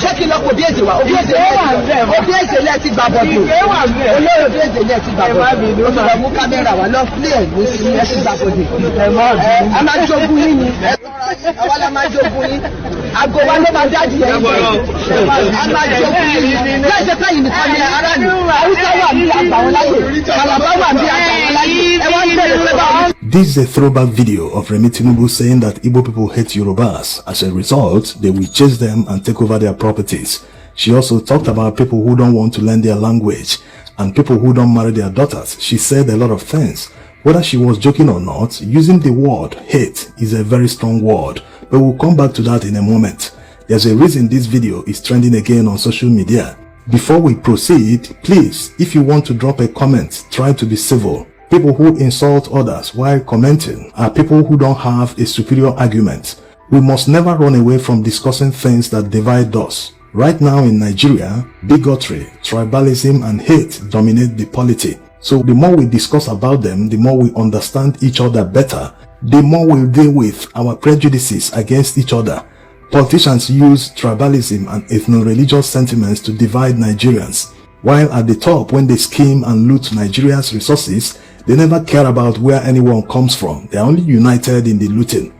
ṣé kí lọ́kọ̀ bí èsì wa òbí èsì lẹ́ẹ̀tì gbà bọ̀dù olóyè òbí èsì lẹ́ẹ̀tì gbà bọ̀dù ó sọ̀rọ̀ mú kámẹ́rà wa lọ fílẹ̀ ẹ̀gbọ́n sí ẹ̀sì gbà bọ̀dù a máa jogún yín ni àwa la máa jogún yín àgọ́ wa ló máa dájú yẹn a máa jogún yín láì ṣe fẹ́yìn nìkan ní ara ni Haúsá wà ní àgbà wọn láyè Kàlàbá wà ní àgbà wọn láyè ẹ wá ń bẹ̀rẹ̀ pé báwọn. This is a throwback video of Remi Tinubu saying that Igbo people hate Yorubas. As a result, they will chase them and take over their properties. She also talked about people who don't want to learn their language and people who don't marry their daughters. She said a lot of things. Whether she was joking or not, using the word hate is a very strong word, but we'll come back to that in a moment. There's a reason this video is trending again on social media. Before we proceed, please, if you want to drop a comment, try to be civil. People who insult others while commenting are people who don't have a superior argument. We must never run away from discussing things that divide us. Right now in Nigeria, bigotry, tribalism and hate dominate the polity. So the more we discuss about them, the more we understand each other better, the more we'll deal with our prejudices against each other. Politicians use tribalism and ethno-religious sentiments to divide Nigerians. While at the top, when they scheme and loot Nigeria's resources, they never care about where anyone comes from. They are only united in the looting.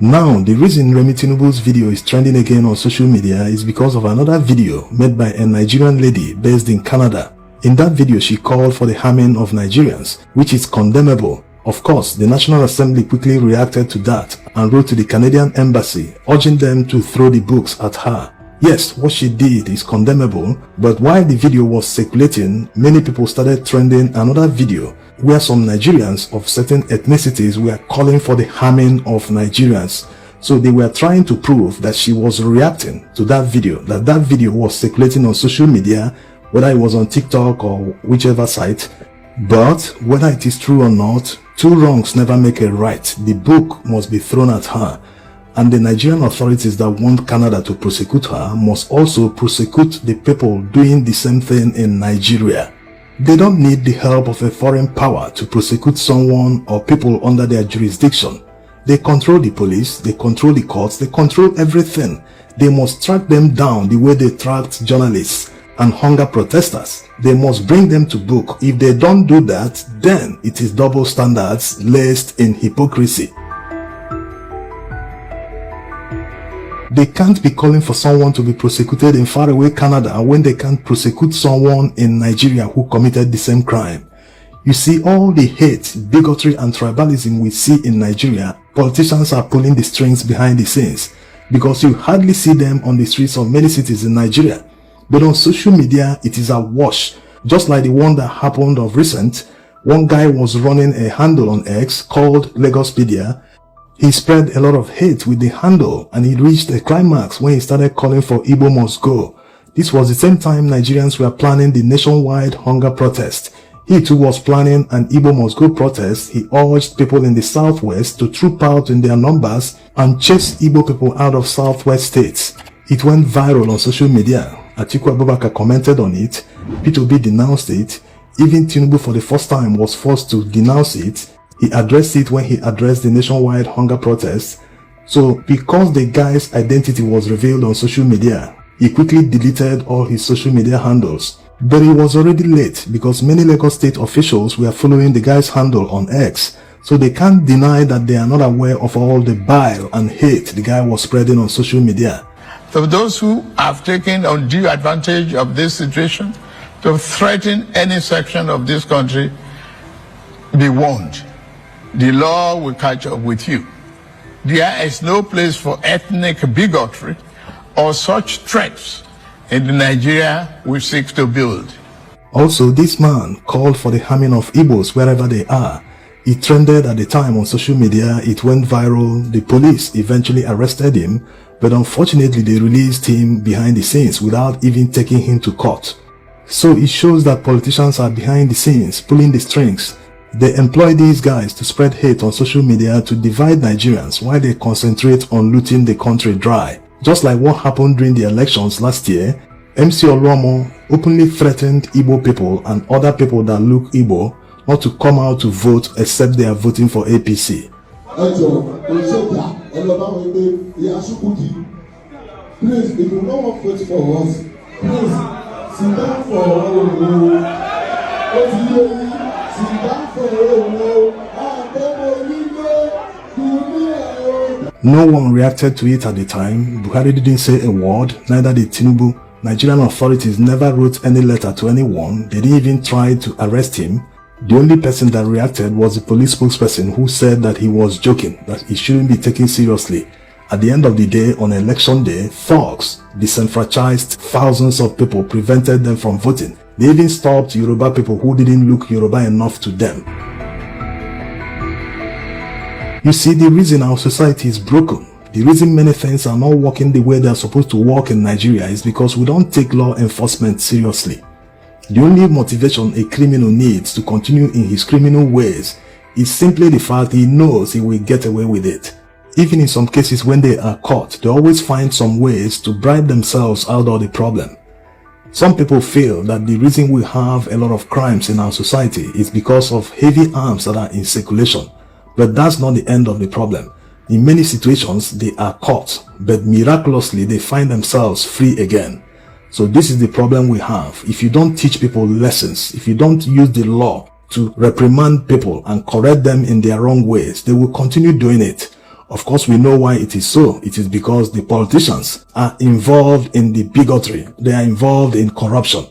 Now, the reason Remi Tinubu's video is trending again on social media is because of another video made by a Nigerian lady based in Canada. In that video, she called for the harming of Nigerians, which is condemnable. Of course, the National Assembly quickly reacted to that and wrote to the Canadian Embassy, urging them to throw the books at her. Yes, what she did is condemnable, but while the video was circulating, many people started trending another video where some Nigerians of certain ethnicities were calling for the harming of Nigerians. So they were trying to prove that she was reacting to that video, that video was circulating on social media, whether it was on TikTok or whichever site. But whether it is true or not, two wrongs never make a right. The book must be thrown at her. And the Nigerian authorities that want Canada to prosecute her must also prosecute the people doing the same thing in Nigeria. They don't need the help of a foreign power to prosecute someone or people under their jurisdiction. They control the police, they control the courts, they control everything. They must track them down the way they tracked journalists and hunger protesters. They must bring them to book. If they don't do that, then it is double standards laced in hypocrisy. They can't be calling for someone to be prosecuted in faraway Canada when they can't prosecute someone in Nigeria who committed the same crime. You see, all the hate, bigotry and tribalism we see in Nigeria, politicians are pulling the strings behind the scenes because you hardly see them on the streets of many cities in Nigeria. But on social media, it is awash. Just like the one that happened of recent, one guy was running a handle on X called Lagospedia. He spread a lot of hate with the handle and he reached a climax when he started calling for Igbo must go. This was the same time Nigerians were planning the nationwide hunger protest. He too was planning an Igbo must go protest. He urged people in the southwest to troop out in their numbers and chase Igbo people out of southwest states. It went viral on social media. Atiku Abubakar commented on it. P2B denounced it. Even Tinubu for the first time was forced to denounce it. He addressed it when he addressed the nationwide hunger protest. So because the guy's identity was revealed on social media, he quickly deleted all his social media handles. But it was already late because many Lagos state officials were following the guy's handle on X. So they can't deny that they are not aware of all the bile and hate the guy was spreading on social media. For those who have taken undue advantage of this situation to threaten any section of this country, be warned. The law will catch up with you. There is no place for ethnic bigotry or such threats in the Nigeria we seek to build. Also, this man called for the harming of Igbos wherever they are. It trended at the time on social media, it went viral, the police eventually arrested him, but unfortunately they released him behind the scenes without even taking him to court. So it shows that politicians are behind the scenes, pulling the strings. They employ these guys to spread hate on social media to divide Nigerians while they concentrate on looting the country dry. Just like what happened during the elections last year, MC Oluomo openly threatened Igbo people and other people that look Igbo not to come out to vote except they are voting for APC. Please, if you don't want to vote for us, please sit down for sit down for No one reacted to it at the time. Buhari didn't say a word, neither did Tinubu. Nigerian authorities never wrote any letter to anyone. They didn't even try to arrest him. The only person that reacted was the police spokesperson, who said that he was joking, that he shouldn't be taken seriously. At the end of the day, on election day, thugs disenfranchised thousands of people, prevented them from voting. They even stopped Yoruba people who didn't look Yoruba enough to them. You see, the reason our society is broken, the reason many things are not working the way they are supposed to work in Nigeria, is because we don't take law enforcement seriously. The only motivation a criminal needs to continue in his criminal ways is simply the fact he knows he will get away with it. Even in some cases when they are caught, they always find some ways to bribe themselves out of the problem. Some people feel that the reason we have a lot of crimes in our society is because of heavy arms that are in circulation. But that's not the end of the problem. In many situations, they are caught, but miraculously they find themselves free again. So this is the problem we have. If you don't teach people lessons, if you don't use the law to reprimand people and correct them in their wrong ways, they will continue doing it. Of course, we know why it is so. It is because the politicians are involved in the bigotry. They are involved in corruption.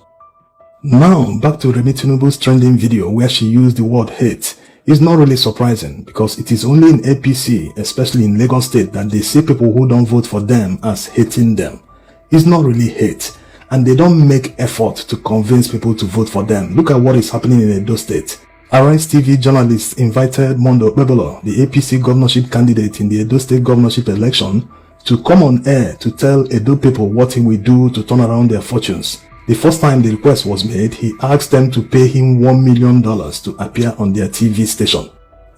Now, back to Remi Tinubu's trending video where she used the word hate. It's not really surprising because it is only in APC, especially in Lagos State, that they see people who don't vote for them as hating them. It's not really hate, and they don't make effort to convince people to vote for them. Look at what is happening in Edo State. Arise TV journalists invited Mondo Bebelo, the APC governorship candidate in the Edo State governorship election, to come on air to tell Edo people what he will do to turn around their fortunes. The first time the request was made, he asked them to pay him $1 million to appear on their TV station.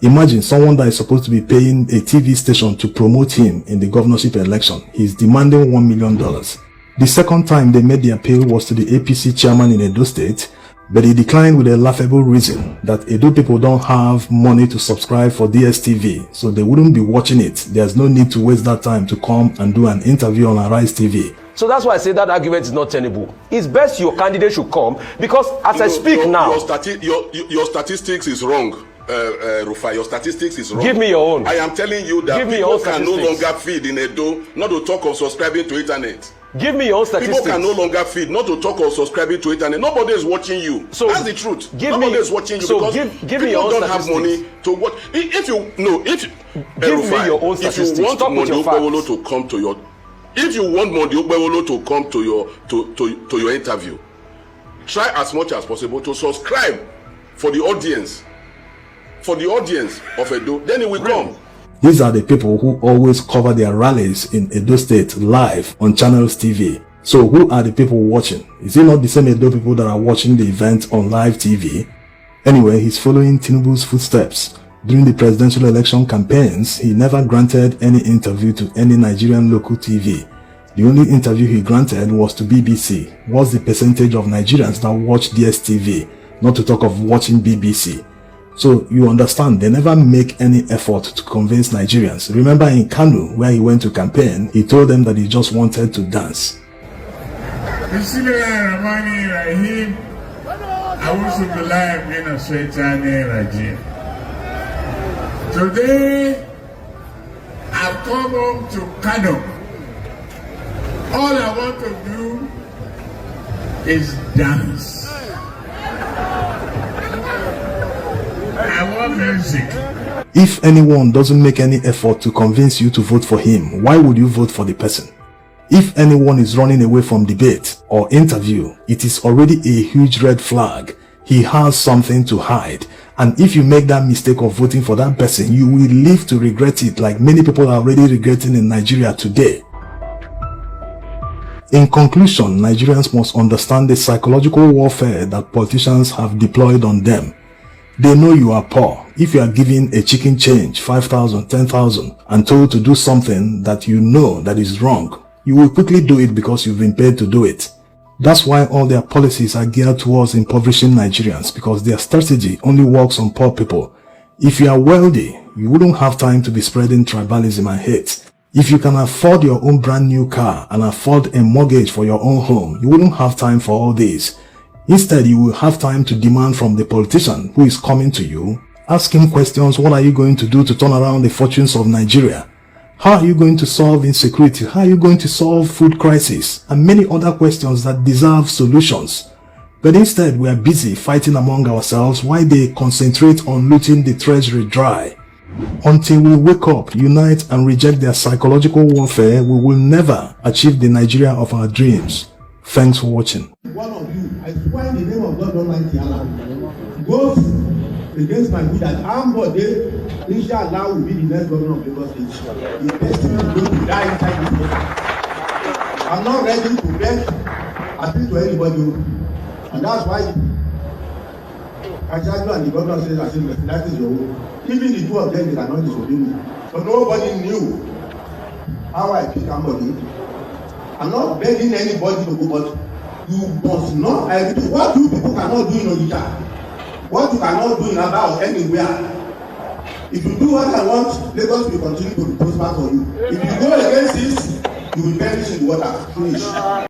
Imagine someone that is supposed to be paying a TV station to promote him in the governorship election. He's demanding $1 million. The second time they made the appeal was to the APC chairman in Edo State, but he declined with a laughable reason that Edo people don't have money to subscribe for DSTV, so they wouldn't be watching it. There's no need to waste that time to come and do an interview on Arise TV. So that's why I say that argument is not tenable. It's best your candidate should come, because as I speak now... Your statistics is wrong, Rufai. Your statistics is wrong. Give me your own. I am telling you that people can no longer feed in Edo, not to talk of subscribing to internet. Give me your own statistics. People can no longer feed, not to talk of subscribing to internet. Nobody is watching you. So that's the truth. Nobody is watching you because give me your own don't have money to watch. If you give me your own statistics. If you want Mondi Okpewolo to come to your, if you want Mondi Okpewolo to come to your interview, try as much as possible to subscribe for the audience of Edo. Then it will come. These are the people who always cover their rallies in Edo State live on Channels TV. So who are the people watching? Is it not the same Edo people that are watching the event on live TV? Anyway, he's following Tinubu's footsteps. During the presidential election campaigns, he never granted any interview to any Nigerian local TV. The only interview he granted was to BBC. What's the percentage of Nigerians that watch DSTV? Not to talk of watching BBC. So you understand, they never make any effort to convince Nigerians. Remember in Kanu, where he went to campaign, he told them that he just wanted to dance. Today, I've come home to Kanu. All I want to do is dance. I want music. If anyone doesn't make any effort to convince you to vote for him, why would you vote for the person? If anyone is running away from debate or interview, it is already a huge red flag. He has something to hide. And if you make that mistake of voting for that person, you will live to regret it, like many people are already regretting in Nigeria today. In conclusion, Nigerians must understand the psychological warfare that politicians have deployed on them. They know you are poor. If you are given a chicken change, 5,000, 10,000, and told to do something that you know that is wrong, you will quickly do it because you've been paid to do it. That's why all their policies are geared towards impoverishing Nigerians, because their strategy only works on poor people. If you are wealthy, you wouldn't have time to be spreading tribalism and hate. If you can afford your own brand new car and afford a mortgage for your own home, you wouldn't have time for all this. Instead, you will have time to demand from the politician who is coming to you. Ask him questions. What are you going to do to turn around the fortunes of Nigeria? How are you going to solve insecurity? How are you going to solve food crisis? And many other questions that deserve solutions. But instead, we are busy fighting among ourselves while they concentrate on looting the treasury dry. Until we wake up, unite, and reject their psychological warfare, we will never achieve the Nigeria of our dreams. Thanks for watching. One of you, I swear in the name of God Almighty Allah, goes against my will that Ambode, inshallah, will be the next governor of Lagos State. The best thing to do to die inside this country. I'm not ready to beg, appeal to anybody, and that's why Kajadu and the governor says, that is your own. Even the two of them, they cannot disobey me. But nobody knew how I pick somebody. I'm not begging anybody to go, but you must not. What you people cannot do in Onitsha, what you cannot do in Aba or anywhere. If you do what I want, Lagos will continue to be prosper for you. If you go against this, you will perish in the water. Finish.